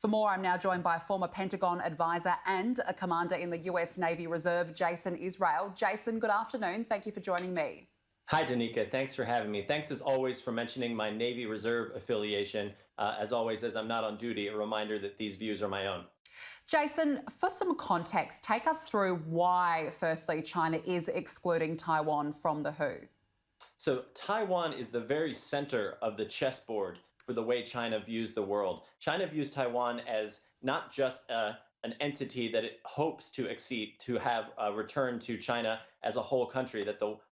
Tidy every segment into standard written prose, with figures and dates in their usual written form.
For more, I'm now joined by a former Pentagon advisor and a commander in the US Navy Reserve, Jason Israel. Jason, good afternoon. Thank you for joining me. Hi, Danica. Thanks for having me. Thanks, as always, for mentioning my Navy Reserve affiliation. As always, as I'm not on duty, a reminder that these views are my own. Jason, for some context, take us through why, firstly, China is excluding Taiwan from the WHO. So Taiwan is the very center of the chessboard for the way China views the world. China views Taiwan as not just an entity that it hopes to have return to China as a whole country,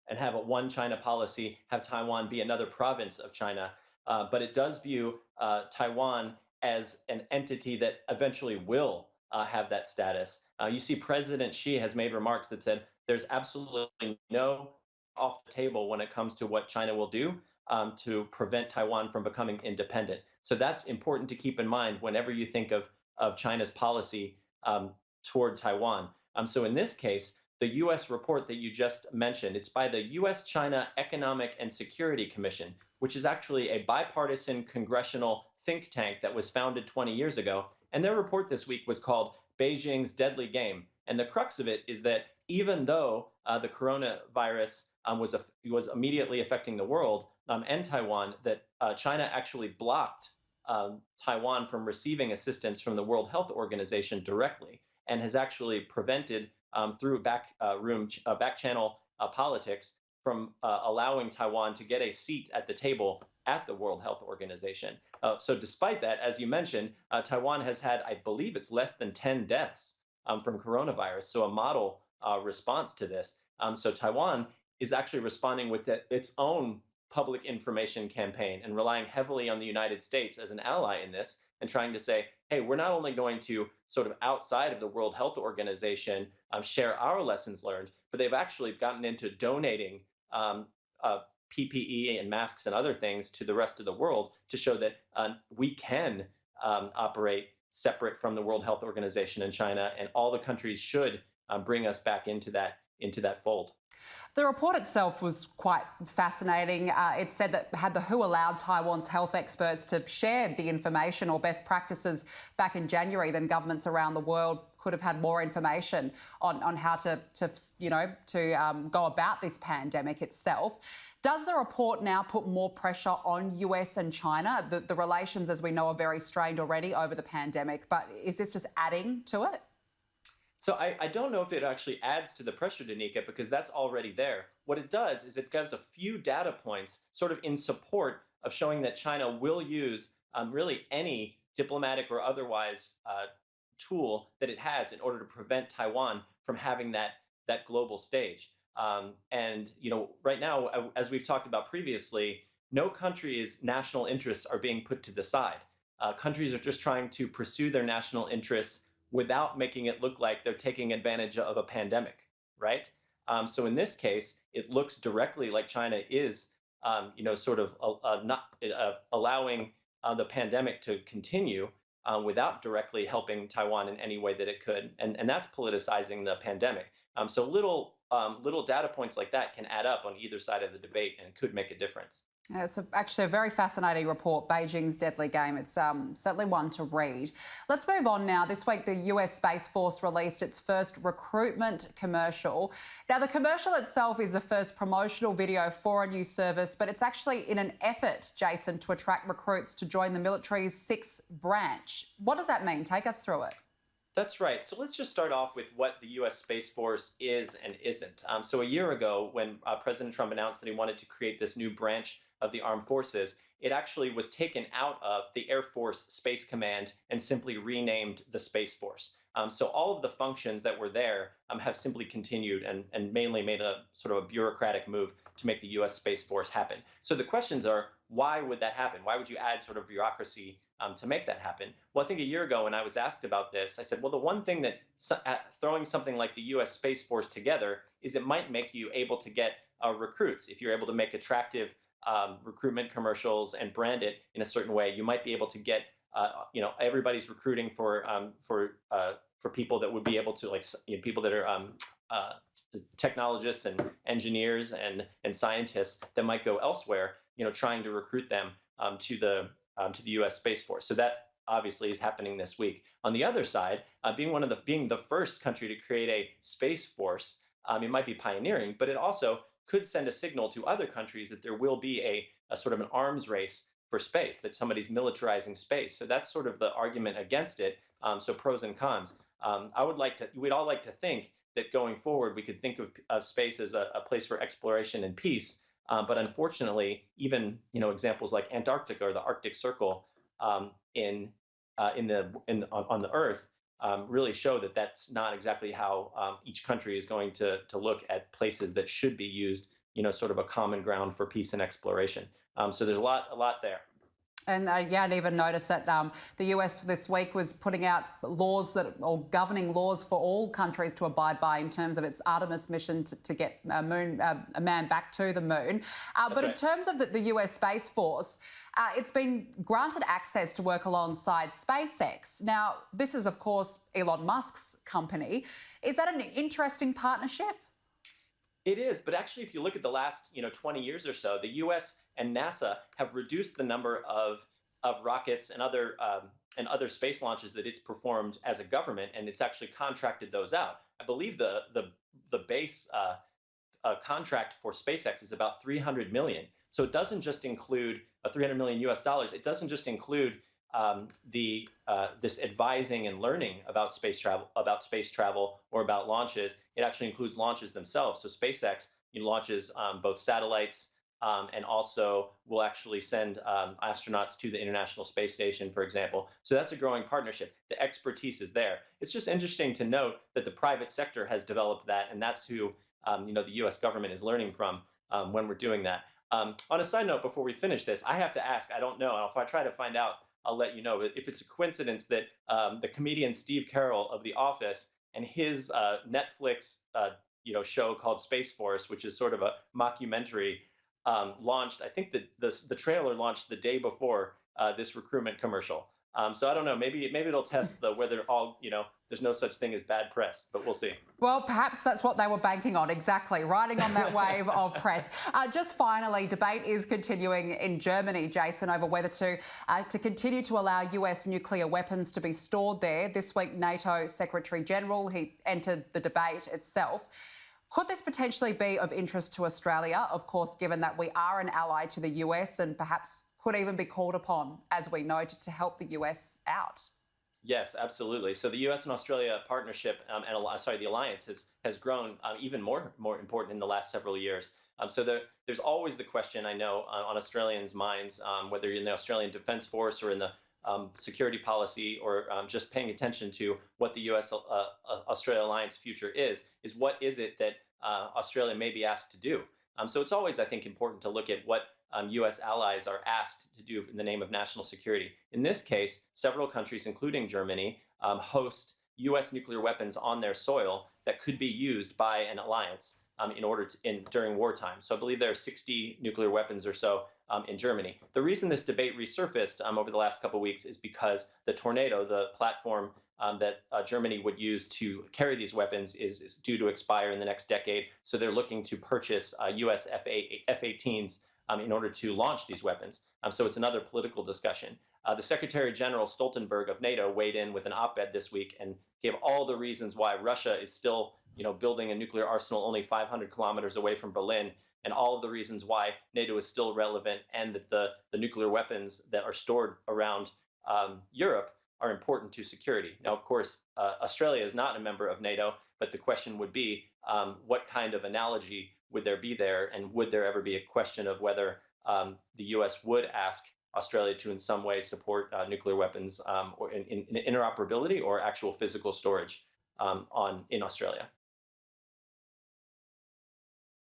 and have a one China policy, have Taiwan be another province of China. But it does view Taiwan as an entity that eventually will have that status. You see, President Xi has made remarks that said there's absolutely no off the table when it comes to what China will do to prevent Taiwan from becoming independent. So that's important to keep in mind whenever you think of China's policy toward Taiwan. So in this case, the U.S. report that you just mentioned, it's by the U.S.-China Economic and Security Commission, which is actually a bipartisan congressional think tank that was founded 20 years ago. And their report this week was called Beijing's Deadly Game. And the crux of it is that even though the coronavirus was immediately affecting the world and Taiwan, that China actually blocked Taiwan from receiving assistance from the World Health Organization directly, and has actually prevented through back channel politics from allowing Taiwan to get a seat at the table at the World Health Organization. So despite that, as you mentioned, Taiwan has had, I believe it's less than 10 deaths from coronavirus. So a model response to this. So Taiwan is actually responding with its own public information campaign and relying heavily on the United States as an ally in this, and trying to say, hey, we're not only going to sort of outside of the World Health Organization share our lessons learned, but they've actually gotten into donating PPE and masks and other things to the rest of the world to show that we can operate separate from the World Health Organization in China, and all the countries should bring us back into that fold. The report itself was quite fascinating. It said that had the WHO allowed Taiwan's health experts to share the information or best practices back in January, then governments around the world could have had more information on how to go about this pandemic itself. Does the report now put more pressure on US and China? The relations, as we know, are very strained already over the pandemic, but is this just adding to it? So I don't know if it actually adds to the pressure, Danica, because that's already there. What it does is it gives a few data points sort of in support of showing that China will use really any diplomatic or otherwise tool that it has in order to prevent Taiwan from having that global stage. And right now, as we've talked about previously, no country's national interests are being put to the side. Countries are just trying to pursue their national interests without making it look like they're taking advantage of a pandemic, right? So in this case, it looks directly like China is, not allowing the pandemic to continue without directly helping Taiwan in any way that it could, and that's politicizing the pandemic. So little data points like that can add up on either side of the debate, and it could make a difference. It's actually a very fascinating report, Beijing's Deadly Game. It's certainly one to read. Let's move on now. This week, the US Space Force released its first recruitment commercial. Now, the commercial itself is the first promotional video for a new service, but it's actually in an effort, Jason, to attract recruits to join the military's 6th branch. What does that mean? Take us through it. That's right. So let's just start off with what the U.S. Space Force is and isn't. So a year ago, when President Trump announced that he wanted to create this new branch of the armed forces, it actually was taken out of the Air Force Space Command and simply renamed the Space Force. So all of the functions that were there have simply continued and mainly made a sort of a bureaucratic move to make the U.S. Space Force happen. So the questions are, why would that happen? Why would you add sort of bureaucracy to make that happen? Well, I think a year ago when I was asked about this, I said, well, the one thing that throwing something like the U.S. Space Force together is it might make you able to get recruits. If you're able to make attractive recruitment commercials and brand it in a certain way, you might be able to get, everybody's recruiting for people that would be able to, people that are technologists and engineers and scientists that might go elsewhere, trying to recruit them to the U.S. Space Force. So that obviously is happening this week. On the other side, being the first country to create a space force, it might be pioneering, but it also could send a signal to other countries that there will be a sort of an arms race for space, that somebody's militarizing space. So that's sort of the argument against it. So pros and cons. We'd all like to think that going forward, we could think of space as a place for exploration and peace. But unfortunately, even examples like Antarctica or the Arctic Circle on the Earth really show that that's not exactly how each country is going to look at places that should be used, sort of a common ground for peace and exploration. So there's a lot there. And yeah, I even noticed that the US this week was putting out laws or governing laws for all countries to abide by in terms of its Artemis mission to get a man back to the moon. But in terms of the US Space Force, it's been granted access to work alongside SpaceX. Now, this is, of course, Elon Musk's company. Is that an interesting partnership? It is, but actually, if you look at the last 20 years or so, the U.S. and NASA have reduced the number of rockets and other space launches that it's performed as a government, and it's actually contracted those out. I believe the base contract for SpaceX is about 300 million. So it doesn't just include 300 million US dollars. It doesn't just include this advising and learning about space travel or about launches. It actually includes launches themselves. So SpaceX launches both satellites and also will actually send astronauts to the International Space Station, for example. So that's a growing partnership. The expertise is there. It's just interesting to note that the private sector has developed that, and that's who the U.S. government is learning from when we're doing that. On a side note, before we finish this, I have to ask. I don't know. If I try to find out, I'll let you know. If it's a coincidence that the comedian Steve Carell of The Office and his Netflix show called Space Force, which is sort of a mockumentary, launched. I think the trailer launched the day before this recruitment commercial. So I don't know. Maybe it'll test whether there's no such thing as bad press, but we'll see. Well, perhaps that's what they were banking on, exactly, riding on that wave of press. Just finally, debate is continuing in Germany, Jason, over whether to continue to allow US nuclear weapons to be stored there. This week, NATO Secretary General, he entered the debate itself. Could this potentially be of interest to Australia, of course, given that we are an ally to the US and perhaps could even be called upon, as we know, to help the US out? Yes, absolutely. So the U.S. and Australia partnership the alliance has grown even more important in the last several years. So there's always the question, I know, on Australians' minds, whether you're in the Australian Defence Force or in the security policy or just paying attention to what the U.S.-Australia alliance future is what is it that Australia may be asked to do? So it's always, I think, important to look at what U.S. allies are asked to do in the name of national security. In this case, several countries, including Germany, host U.S. nuclear weapons on their soil that could be used by an alliance during wartime. So I believe there are 60 nuclear weapons or so in Germany. The reason this debate resurfaced over the last couple of weeks is because the Tornado, the platform that Germany would use to carry these weapons, is due to expire in the next decade. So they're looking to purchase U.S. F-18s in order to launch these weapons. So it's another political discussion. The Secretary General Stoltenberg of NATO weighed in with an op-ed this week and gave all the reasons why Russia is still, building a nuclear arsenal only 500 kilometers away from Berlin, and all of the reasons why NATO is still relevant, and that the nuclear weapons that are stored around Europe are important to security. Now, of course, Australia is not a member of NATO, but the question would be, what kind of analogy would there be there, and would there ever be a question of whether the U.S. would ask Australia to in some way support nuclear weapons or in interoperability or actual physical storage in Australia?